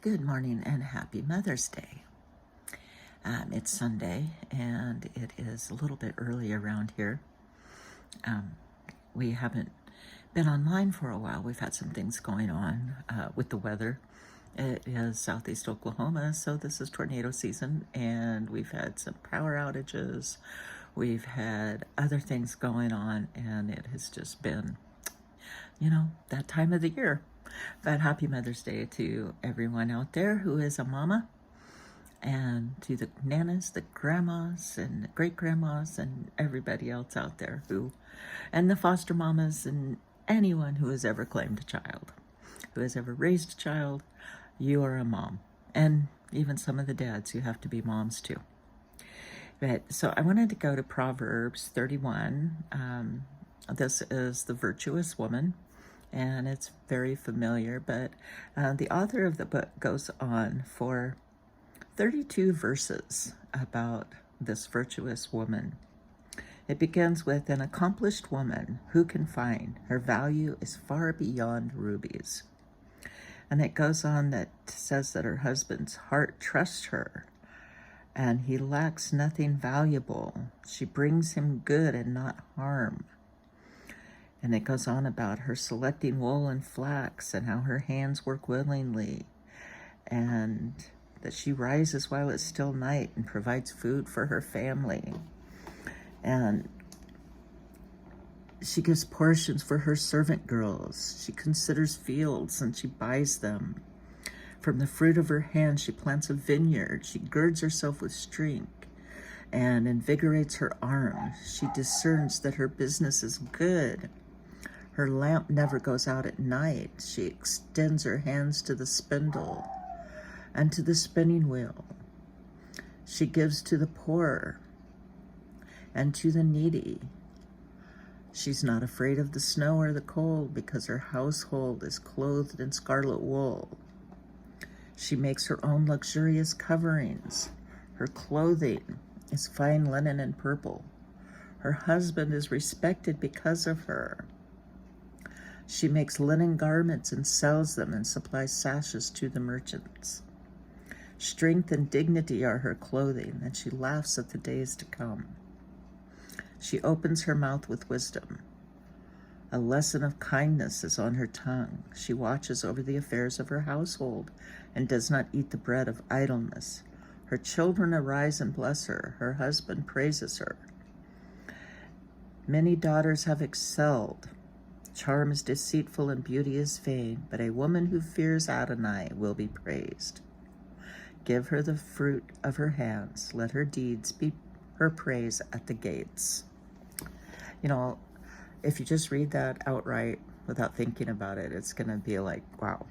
Good morning and happy Mother's Day. It's Sunday and it is a little bit early around here. We haven't been online for a while. We've had some things going on with the weather. It is southeast Oklahoma, so this is tornado season, and we've had some power outages. We've had other things going on, and it has just been, that time of the year. But happy Mother's Day to everyone out there who is a mama, and to the nanas, the grandmas, and great-grandmas, and everybody else out there and the foster mamas, and anyone who has ever claimed a child, who has ever raised a child. You are a mom. And even some of the dads who have to be moms too. So I wanted to go to Proverbs 31. This is the virtuous woman, and it's very familiar, but the author of the book goes on for 32 verses about this virtuous woman. It begins with, an accomplished woman who can find, her value is far beyond rubies. And it goes on that says that her husband's heart trusts her, and he lacks nothing valuable. She brings him good and not harm. And it goes on about her selecting wool and flax, and how her hands work willingly, and that she rises while it's still night and provides food for her family. And she gives portions for her servant girls. She considers fields and she buys them. From the fruit of her hand she plants a vineyard. She girds herself with strength and invigorates her arms. She discerns that her business is good. Her lamp never goes out at night. She extends her hands to the spindle and to the spinning wheel. She gives to the poor and to the needy. She's not afraid of the snow or the cold, because her household is clothed in scarlet wool. She makes her own luxurious coverings. Her clothing is fine linen and purple. Her husband is respected because of her. She makes linen garments and sells them, and supplies sashes to the merchants. Strength and dignity are her clothing, and she laughs at the days to come. She opens her mouth with wisdom. A lesson of kindness is on her tongue. She watches over the affairs of her household and does not eat the bread of idleness. Her children arise and bless her. Her husband praises her. Many daughters have excelled. Charm is deceitful and beauty is vain, but a woman who fears Adonai will be praised. Give her the fruit of her hands. Let her deeds be her praise at the gates. If you just read that outright without thinking about it, it's going to be like, wow,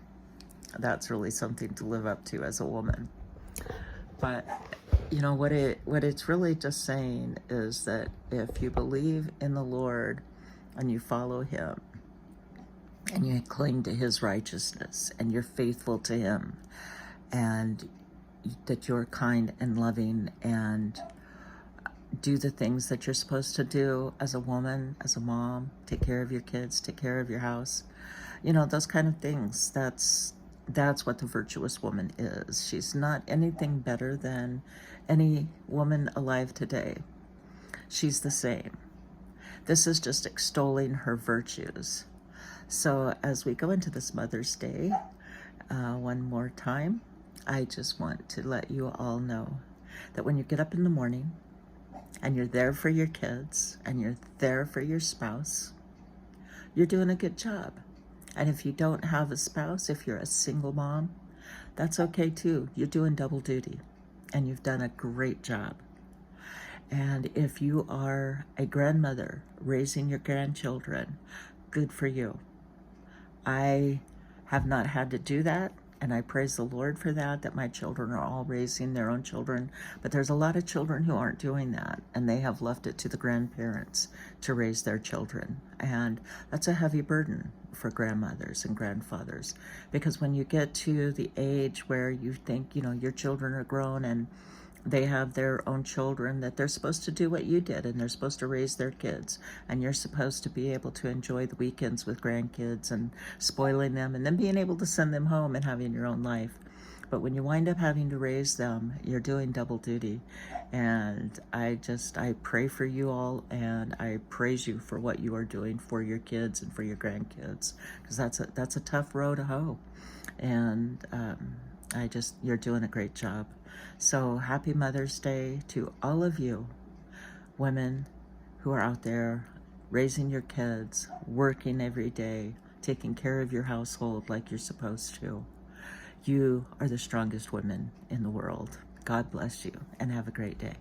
that's really something to live up to as a woman. But what it's really just saying is that if you believe in the Lord and you follow him and you cling to his righteousness and you're faithful to him, and that you're kind and loving and do the things that you're supposed to do as a woman, as a mom, take care of your kids, take care of your house, those kind of things. That's what the virtuous woman is. She's not anything better than any woman alive today. She's the same. This is just extolling her virtues. So as we go into this Mother's Day, one more time, I just want to let you all know that when you get up in the morning and you're there for your kids and you're there for your spouse, you're doing a good job. And if you don't have a spouse, if you're a single mom, that's okay too. You're doing double duty and you've done a great job. And if you are a grandmother raising your grandchildren, good for you. I have not had to do that, and I praise the Lord for that my children are all raising their own children. But there's a lot of children who aren't doing that, and they have left it to the grandparents to raise their children. And that's a heavy burden for grandmothers and grandfathers, because when you get to the age where you think, your children are grown and they have their own children, that they're supposed to do what you did, and they're supposed to raise their kids, and you're supposed to be able to enjoy the weekends with grandkids and spoiling them, and then being able to send them home and having your own life. But when you wind up having to raise them, you're doing double duty. And I pray for you all, and I praise you for what you are doing for your kids and for your grandkids, because that's a tough row to hoe. And you're doing a great job. So happy Mother's Day to all of you women who are out there raising your kids, working every day, taking care of your household like you're supposed to. You are the strongest women in the world. God bless you, and have a great day.